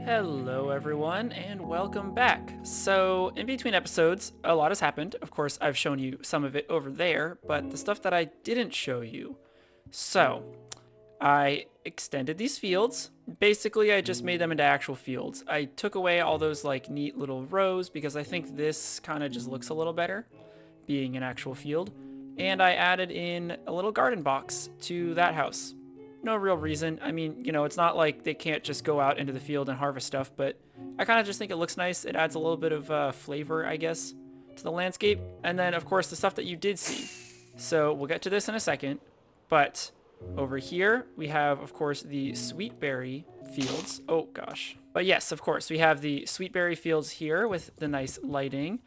Hello everyone and welcome back. So in between episodes, a lot has happened. Of course, I've shown you some of it over there, but the stuff that I didn't show you. So I extended these fields. Basically, I just made them into actual fields. I took away all those like neat little rows because I think this kind of just looks a little better being an actual field. And I added in a little garden box to that house. No real reason. I mean, it's not like they can't just go out into the field and harvest stuff, but I kind of just think it looks nice. It adds a little bit of flavor, I guess, to the landscape. And then, of course, the stuff that you did see. So we'll get to this in a second. But over here, we have, of course, the sweetberry fields. Oh, gosh. But yes, of course, we have the sweetberry fields here with the nice lighting.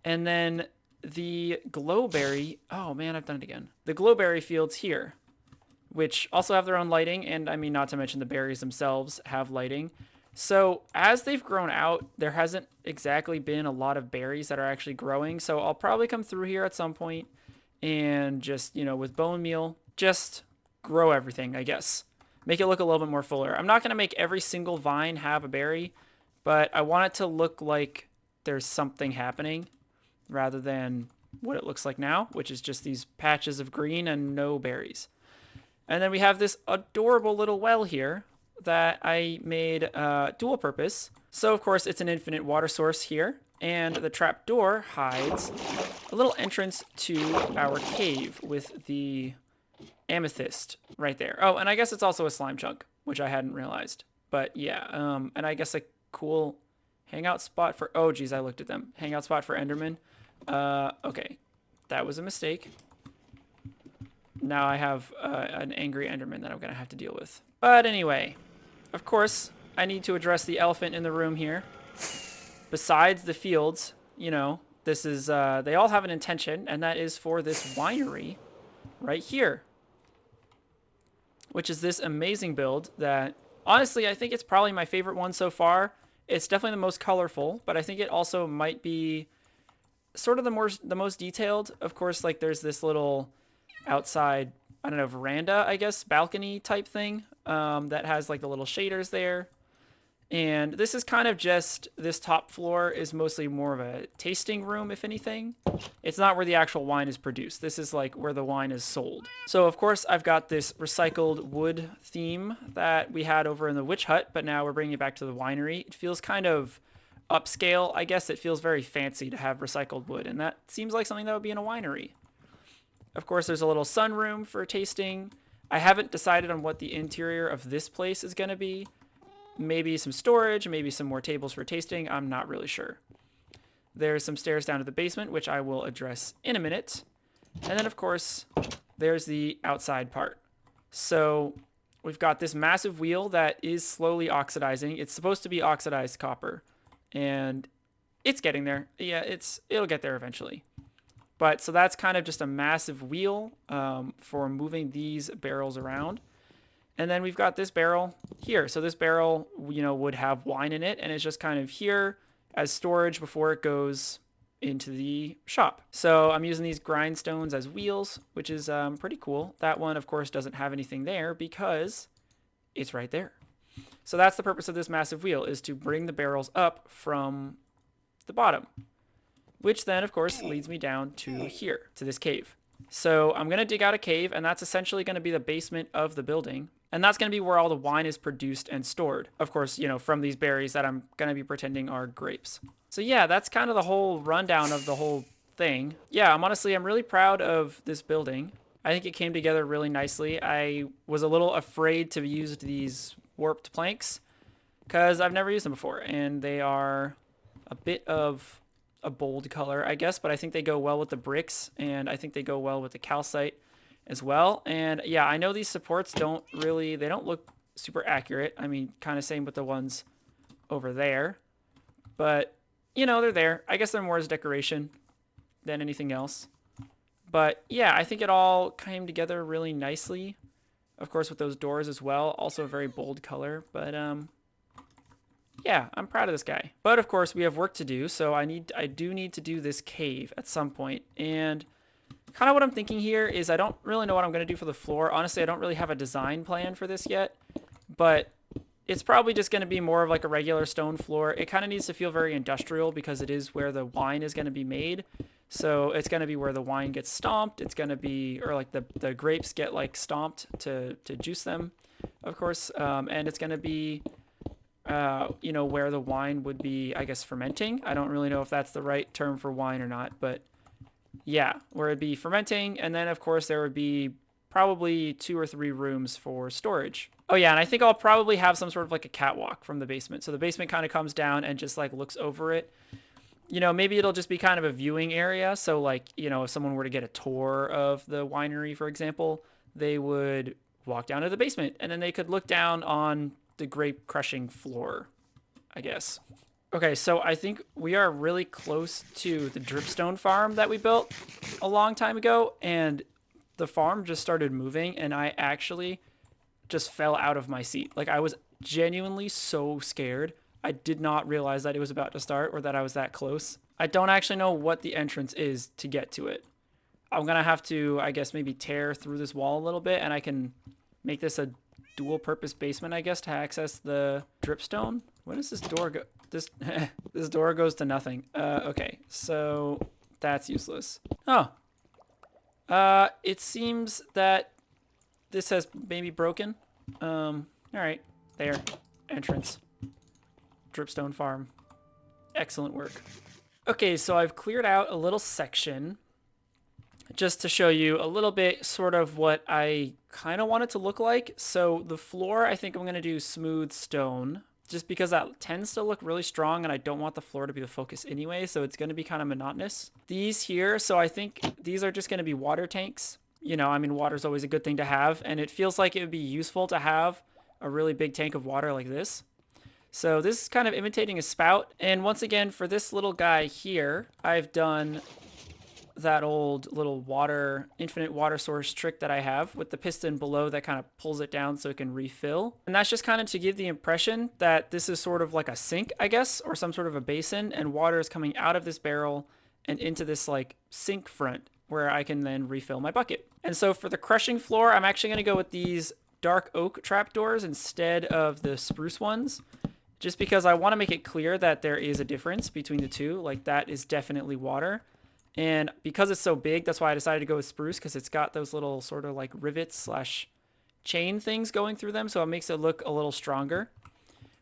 And then the glowberry. Oh, man, I've done it again. The glowberry fields here, which also have their own lighting, and I mean, not to mention the berries themselves have lighting. So as they've grown out, there hasn't exactly been a lot of berries that are actually growing. So I'll probably come through here at some point and just, with bone meal, just grow everything, I guess. Make it look a little bit more fuller. I'm not going to make every single vine have a berry, but I want it to look like there's something happening rather than what it looks like now, which is just these patches of green and no berries. And then we have this adorable little well here that I made dual purpose. So, of course, it's an infinite water source here. And the trap door hides a little entrance to our cave with the amethyst right there. Oh, and I guess it's also a slime chunk, which I hadn't realized. But yeah, and I guess a cool hangout spot for... Oh, geez, I looked at them. Hangout spot for Enderman. Okay, that was a mistake. Now I have an angry Enderman that I'm going to have to deal with. But anyway, of course, I need to address the elephant in the room here. Besides the fields, this is, they all have an intention, and that is for this winery right here. Which is this amazing build that, honestly, I think it's probably my favorite one so far. It's definitely the most colorful, but I think it also might be sort of the most detailed. Of course, like there's this little outside, I don't know, veranda, I guess, balcony type thing that has like the little shaders there. And this is kind of just, this top floor is mostly more of a tasting room, if anything. It's not where the actual wine is produced. This is like where the wine is sold. So of course I've got this recycled wood theme that we had over in the witch hut, but now we're bringing it back to the winery. It feels kind of upscale, I guess. It feels very fancy to have recycled wood, and that seems like something that would be in a winery. Of course, there's a little sunroom for tasting. I haven't decided on what the interior of this place is going to be. Maybe some storage, maybe some more tables for tasting. I'm not really sure. There's some stairs down to the basement, which I will address in a minute. And then, of course, there's the outside part. So we've got this massive wheel that is slowly oxidizing. It's supposed to be oxidized copper, and it's getting there. Yeah, it'll get there eventually. But so that's kind of just a massive wheel for moving these barrels around. And then we've got this barrel here. So this barrel, would have wine in it, and it's just kind of here as storage before it goes into the shop. So I'm using these grindstones as wheels, which is pretty cool. That one, of course, doesn't have anything there because it's right there. So that's the purpose of this massive wheel, is to bring the barrels up from the bottom, which then, of course, leads me down to here, to this cave. So I'm going to dig out a cave, and that's essentially going to be the basement of the building. And that's going to be where all the wine is produced and stored. Of course, from these berries that I'm going to be pretending are grapes. So yeah, that's kind of the whole rundown of the whole thing. Yeah, I'm really proud of this building. I think it came together really nicely. I was a little afraid to use these warped planks because I've never used them before. And they are a bit of a bold color, I guess, but I think they go well with the bricks, and I think they go well with the calcite as well. And yeah, I know these supports they don't look super accurate. I mean, kind of same with the ones over there, but they're there. I guess they're more as decoration than anything else. But yeah, I think it all came together really nicely. Of course, with those doors as well, also a very bold color, but yeah, I'm proud of this guy. But of course, we have work to do, so I do need to do this cave at some point. And kind of what I'm thinking here is I don't really know what I'm going to do for the floor. Honestly, I don't really have a design plan for this yet, but it's probably just going to be more of like a regular stone floor. It kind of needs to feel very industrial because it is where the wine is going to be made. So it's going to be where the wine gets stomped. It's going to be, or like the grapes get like stomped to juice them, of course. And it's going to be, you know, where the wine would be, I guess, fermenting. I don't really know if that's the right term for wine or not, but yeah, where it'd be fermenting. And then, of course, there would be probably 2 or 3 rooms for storage. Oh yeah, and I think I'll probably have some sort of like a catwalk from the basement. So the basement kind of comes down and just like looks over it. You know, maybe it'll just be kind of a viewing area. So like, you know, if someone were to get a tour of the winery, for example, they would walk down to the basement and then they could look down on the grape crushing floor, I guess. Okay, so I think we are really close to the dripstone farm that we built a long time ago, and the farm just started moving and I actually just fell out of my seat. Like, I was genuinely so scared. I did not realize that it was about to start or that I was that close. I don't actually know what the entrance is to get to it. I'm gonna have to, I guess, maybe tear through this wall a little bit and I can make this a dual purpose basement, I guess, to access the dripstone. Where does this door go? This this door goes to nothing. Okay, so that's useless. Oh. It seems that this has maybe broken. All right, there, entrance, dripstone farm. Excellent work. Okay, so I've cleared out a little section just to show you a little bit sort of what I kind of want it to look like. So the floor, I think I'm going to do smooth stone just because that tends to look really strong and I don't want the floor to be the focus anyway. So it's going to be kind of monotonous. These here, so I think these are just going to be water tanks. You know, I mean, water is always a good thing to have, and it feels like it would be useful to have a really big tank of water like this. So this is kind of imitating a spout. And once again, for this little guy here, I've done that old little infinite water source trick that I have with the piston below that kind of pulls it down so it can refill. And that's just kind of to give the impression that this is sort of like a sink, I guess, or some sort of a basin, and water is coming out of this barrel and into this like sink front where I can then refill my bucket. And so for the crushing floor, I'm actually going to go with these dark oak trapdoors instead of the spruce ones, just because I want to make it clear that there is a difference between the two. Like, that is definitely water. And because it's so big, that's why I decided to go with spruce, because it's got those little sort of like rivets slash chain things going through them, so it makes it look a little stronger.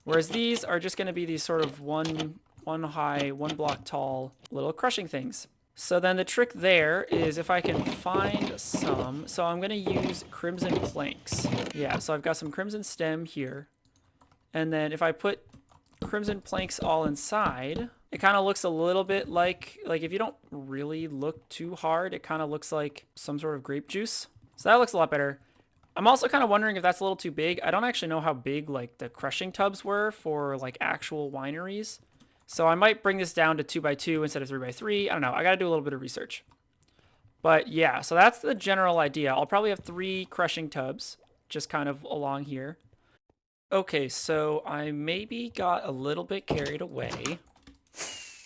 Whereas these are just going to be these sort of one high, 1 block tall little crushing things. So then the trick there is if I can find some. So I'm going to use crimson planks. Yeah, so I've got some crimson stem here. And then if I put crimson planks all inside, it kind of looks a little bit like if you don't really look too hard, it kind of looks like some sort of grape juice. So that looks a lot better. I'm also kind of wondering if that's a little too big. I don't actually know how big like the crushing tubs were for like actual wineries. So I might bring this down to 2x2 instead of 3x3. I don't know. I got to do a little bit of research. But yeah, so that's the general idea. I'll probably have 3 crushing tubs just kind of along here. Okay, so I maybe got a little bit carried away,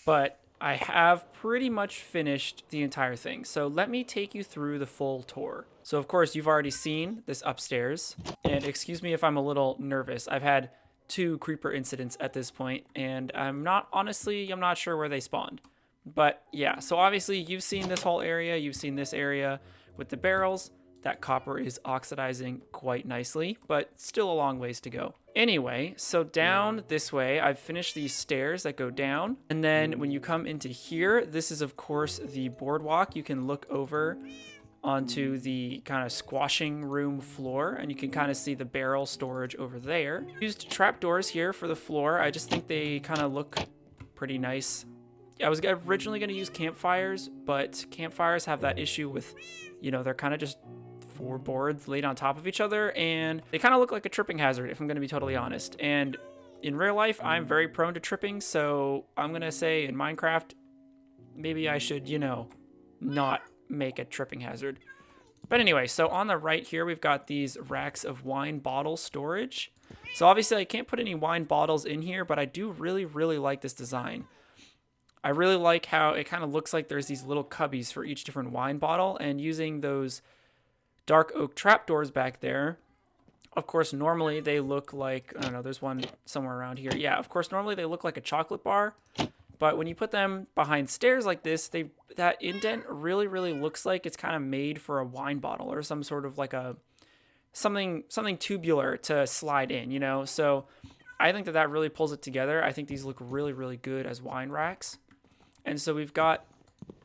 but I have pretty much finished the entire thing. So let me take you through the full tour. So of course, you've already seen this upstairs, and excuse me if I'm a little nervous. I've had 2 creeper incidents at this point, and I'm not sure where they spawned. But yeah, so obviously you've seen this whole area, you've seen this area with the barrels. That copper is oxidizing quite nicely, but still a long ways to go. Anyway, so down this way, I've finished these stairs that go down. And then when you come into here, this is of course the boardwalk. You can look over onto the kind of squashing room floor, and you can kind of see the barrel storage over there. Used trapdoors here for the floor. I just think they kind of look pretty nice. I was originally going to use campfires, but campfires have that issue with, you know, they're kind of just 4 boards laid on top of each other, and they kind of look like a tripping hazard, if I'm going to be totally honest. And in real life, I'm very prone to tripping, so I'm going to say in Minecraft, maybe I should, you know, not make a tripping hazard. But anyway, so on the right here, we've got these racks of wine bottle storage. So obviously I can't put any wine bottles in here, but I do really, really like this design. I really like how it kind of looks like there's these little cubbies for each different wine bottle, and using those dark oak trapdoors back there, Of course, normally they look like, I don't know, there's one somewhere around here. Yeah, of course, normally they look like a chocolate bar. But when you put them behind stairs like this, that indent really, really looks like it's kind of made for a wine bottle or some sort of like a something tubular to slide in, you know? So I think that really pulls it together. I think these look really, really good as wine racks. And so we've got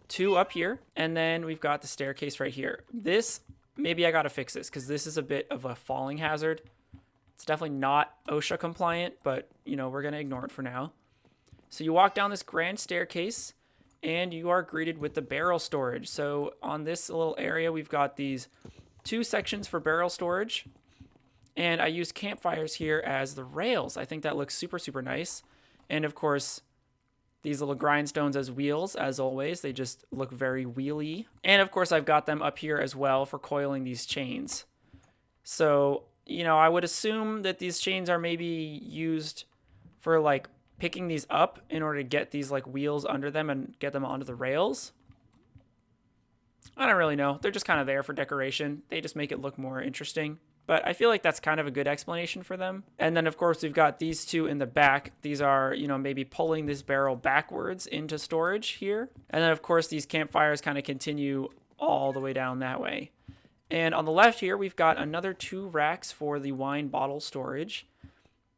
2 up here, and then we've got the staircase right here. This, maybe I got to fix this because this is a bit of a falling hazard. It's definitely not OSHA compliant, but, you know, we're going to ignore it for now. So you walk down this grand staircase and you are greeted with the barrel storage. So on this little area, we've got these 2 sections for barrel storage. And I used campfires here as the rails. I think that looks super, super nice. And of course, these little grindstones as wheels, as always. They just look very wheelie. And of course, I've got them up here as well for coiling these chains. So, you know, I would assume that these chains are maybe used for like picking these up in order to get these like wheels under them and get them onto the rails. I don't really know. They're just kind of there for decoration. They just make it look more interesting. But I feel like that's kind of a good explanation for them. And then, of course, we've got these 2 in the back. These are, you know, maybe pulling this barrel backwards into storage here. And then, of course, these campfires kind of continue all the way down that way. And on the left here, we've got another 2 racks for the wine bottle storage.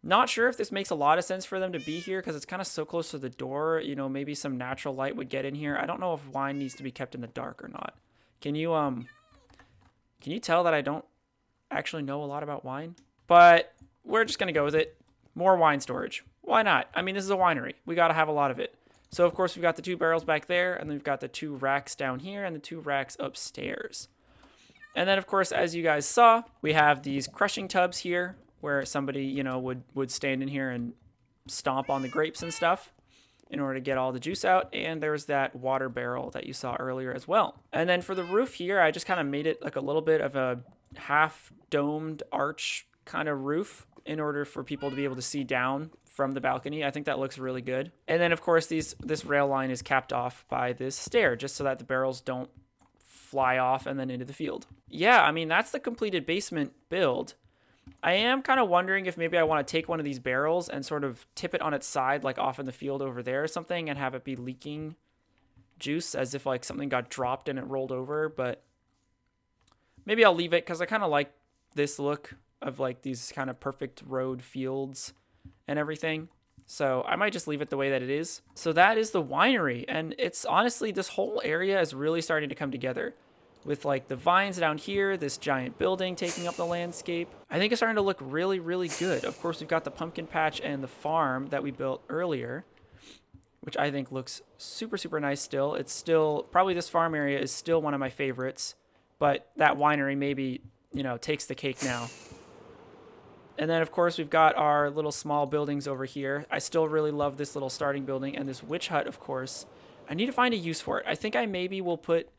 Not sure if this makes a lot of sense for them to be here because it's kind of so close to the door. You know, maybe some natural light would get in here. I don't know if wine needs to be kept in the dark or not. Can you tell that I don't actually know a lot about wine? But we're just going to go with it. More wine storage. Why not? I mean, this is a winery. We got to have a lot of it. So, of course, we've got the 2 barrels back there, and then we've got the 2 racks down here and the 2 racks upstairs. And then, of course, as you guys saw, we have these crushing tubs here where somebody, you know, would stand in here and stomp on the grapes and stuff in order to get all the juice out. And there's that water barrel that you saw earlier as well. And then for the roof here, I just kind of made it like a little bit of a half domed arch kind of roof in order for people to be able to see down from the balcony. I think that looks really good. And then of course this rail line is capped off by this stair just so that the barrels don't fly off and then into the field. Yeah, I mean, that's the completed basement build. I am kind of wondering if maybe I want to take one of these barrels and sort of tip it on its side, like off in the field over there or something, and have it be leaking juice as if like something got dropped and it rolled over. But maybe I'll leave it because I kind of like this look of like these kind of perfect road fields and everything. So I might just leave it the way that it is. So that is the winery. And it's honestly, this whole area is really starting to come together. With like the vines down here, this giant building taking up the landscape. I think it's starting to look really, really good. Of course, we've got the pumpkin patch and the farm that we built earlier, which I think looks super, super nice still. It's still, probably this farm area is still one of my favorites, but that winery maybe, you know, takes the cake now. And then, of course, we've got our little small buildings over here. I still really love this little starting building and this witch hut, of course. I need to find a use for it. I think I maybe will put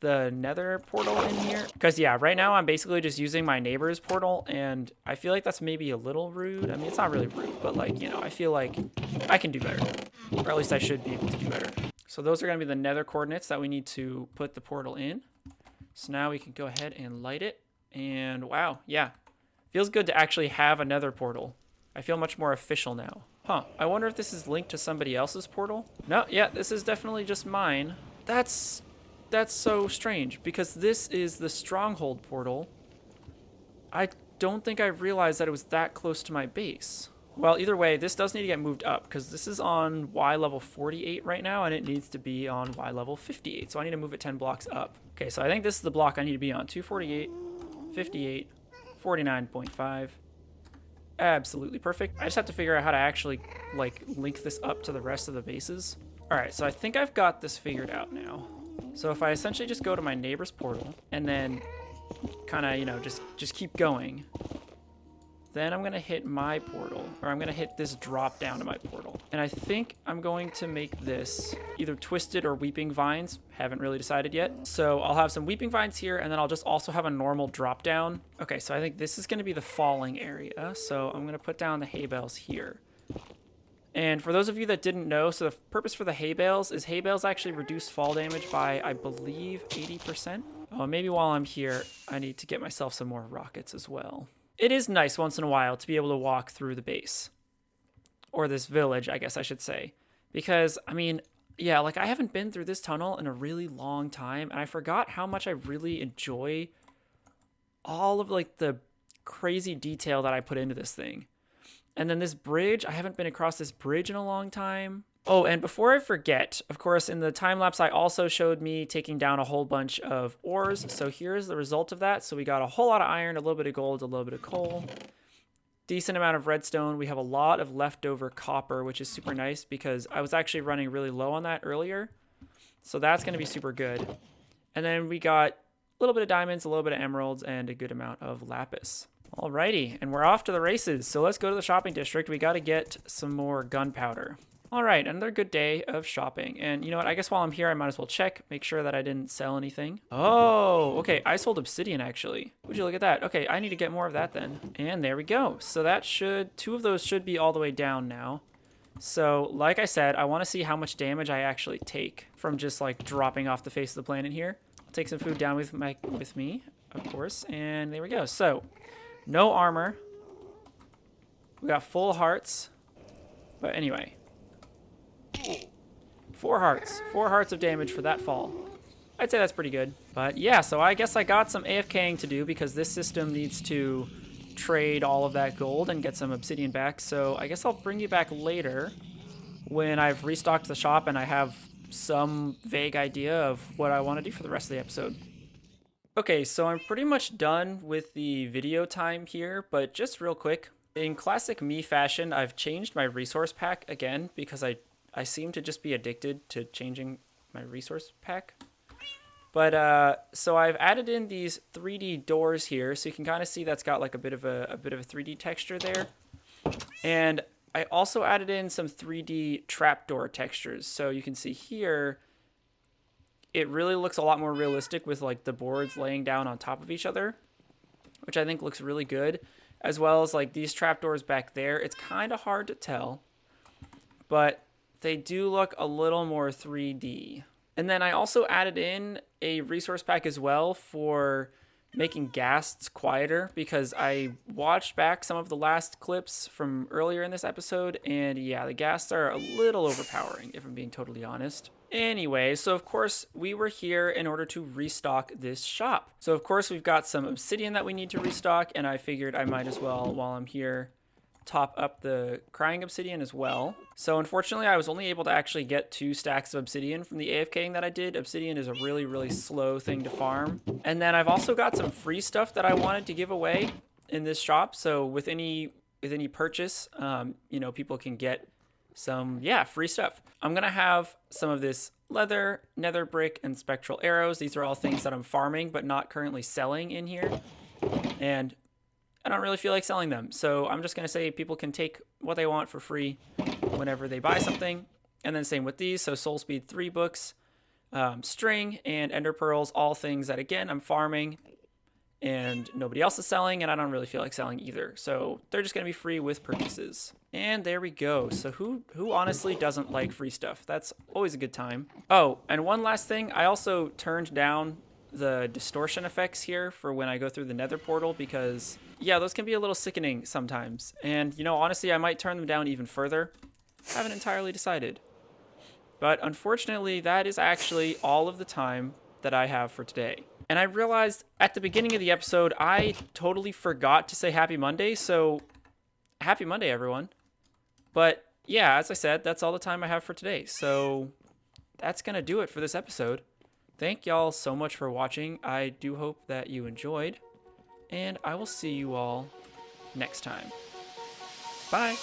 the nether portal in here because yeah, right now I'm basically just using my neighbor's portal and I feel like that's maybe a little rude. I mean, it's not really rude, but like, you know, I feel like I can do better, or at least I should be able to do better. So those are going to be the nether coordinates that we need to put the portal in. So now we can go ahead and light it, and wow, yeah, feels good to actually have a nether portal. I feel much more official now. I wonder if this is linked to somebody else's portal. No, yeah, this is definitely just mine. That's so strange because this is the stronghold portal. I don't think I realized that it was that close to my base. Well, either way, this does need to get moved up because this is on Y level 48 right now and it needs to be on Y level 58. So I need to move it 10 blocks up. Okay, so I think this is the block I need to be on. 248, 58, 49.5. Absolutely perfect. I just have to figure out how to actually like link this up to the rest of the bases. All right, so I think I've got this figured out now. So if I essentially just go to my neighbor's portal and then kind of, you know, just keep going, then I'm going to hit my portal, or I'm going to hit this drop down to my portal. And I think I'm going to make this either twisted or weeping vines. Haven't really decided yet. So I'll have some weeping vines here, and then I'll just also have a normal drop down. Okay, so I think this is going to be the falling area. So I'm going to put down the hay bales here. And for those of you that didn't know, so the purpose for the hay bales is hay bales actually reduce fall damage by, I believe, 80%. Oh, maybe while I'm here, I need to get myself some more rockets as well. it is nice once in a while to be able to walk through the base. Or this village, I guess I should say. Because, I mean, yeah, like I haven't been through this tunnel in a really long time, and I forgot how much I really enjoy all of like the crazy detail that I put into this thing. And then this bridge, I haven't been across this bridge in a long time. Oh, and before I forget, of course, in the time lapse, I also showed me taking down a whole bunch of ores. So here's the result of that. So we got a whole lot of iron, a little bit of gold, a little bit of coal, decent amount of redstone. We have a lot of leftover copper, which is super nice because I was actually running really low on that earlier. So that's going to be super good. And then we got a little bit of diamonds, a little bit of emeralds, and a good amount of lapis. Alrighty, and we're off to the races. So let's go to the shopping district. We got to get some more gunpowder. All right, another good day of shopping. And you know what? I guess while I'm here, I might as well check, make sure that I didn't sell anything. Oh, okay. I sold obsidian, actually. Would you look at that? Okay, I need to get more of that then. And there we go. So that should, 2 of those should be all the way down now. So like I said, I want to see how much damage I actually take from just like dropping off the face of the planet here. I'll take some food down with me, of course. And there we go. So no armor. We got full hearts. But anyway. 4 hearts. 4 hearts of damage for that fall. I'd say that's pretty good. But yeah, so I guess I got some AFKing to do because this system needs to trade all of that gold and get some obsidian back. So I guess I'll bring you back later when I've restocked the shop and I have some vague idea of what I want to do for the rest of the episode. Okay, so I'm pretty much done with the video time here, but just real quick. In classic me fashion, I've changed my resource pack again because I seem to just be addicted to changing my resource pack. But so I've added in these 3D doors here, so you can kind of see that's got like a bit of a 3D texture there. And I also added in some 3D trapdoor textures, so you can see here it really looks a lot more realistic with like the boards laying down on top of each other, which I think looks really good, as well as like these trapdoors back there. It's kind of hard to tell, but they do look a little more 3D. And then I also added in a resource pack as well for making ghasts quieter because I watched back some of the last clips from earlier in this episode, and yeah, the ghasts are a little overpowering, if I'm being totally honest. Anyway, so of course we were here in order to restock this shop. So of course we've got some obsidian that we need to restock, and I figured I might as well, while I'm here, top up the crying obsidian as well. So unfortunately I was only able to actually get 2 stacks of obsidian from the AFKing that I did. Obsidian is a really slow thing to farm. And then I've also got some free stuff that I wanted to give away in this shop. So with any purchase, you know, people can get some, yeah, free stuff. I'm gonna have some of this leather, nether brick, and spectral arrows. These are all things that I'm farming but not currently selling in here. And I don't really feel like selling them, so I'm just going to say people can take what they want for free whenever they buy something. And then same with these, so Soul Speed 3 books, string, and ender pearls, all things that, again, I'm farming and nobody else is selling, and I don't really feel like selling either. So they're just going to be free with purchases. And there we go. So who honestly doesn't like free stuff? That's always a good time. Oh, and one last thing, I also turned down the distortion effects here for when I go through the nether portal because, yeah, those can be a little sickening sometimes. And, you know, honestly, I might turn them down even further. I haven't entirely decided. But unfortunately, that is actually all of the time that I have for today. And I realized at the beginning of the episode, I totally forgot to say Happy Monday. So Happy Monday, everyone. But yeah, as I said, that's all the time I have for today. So that's going to do it for this episode. Thank y'all so much for watching. I do hope that you enjoyed, and I will see you all next time. Bye.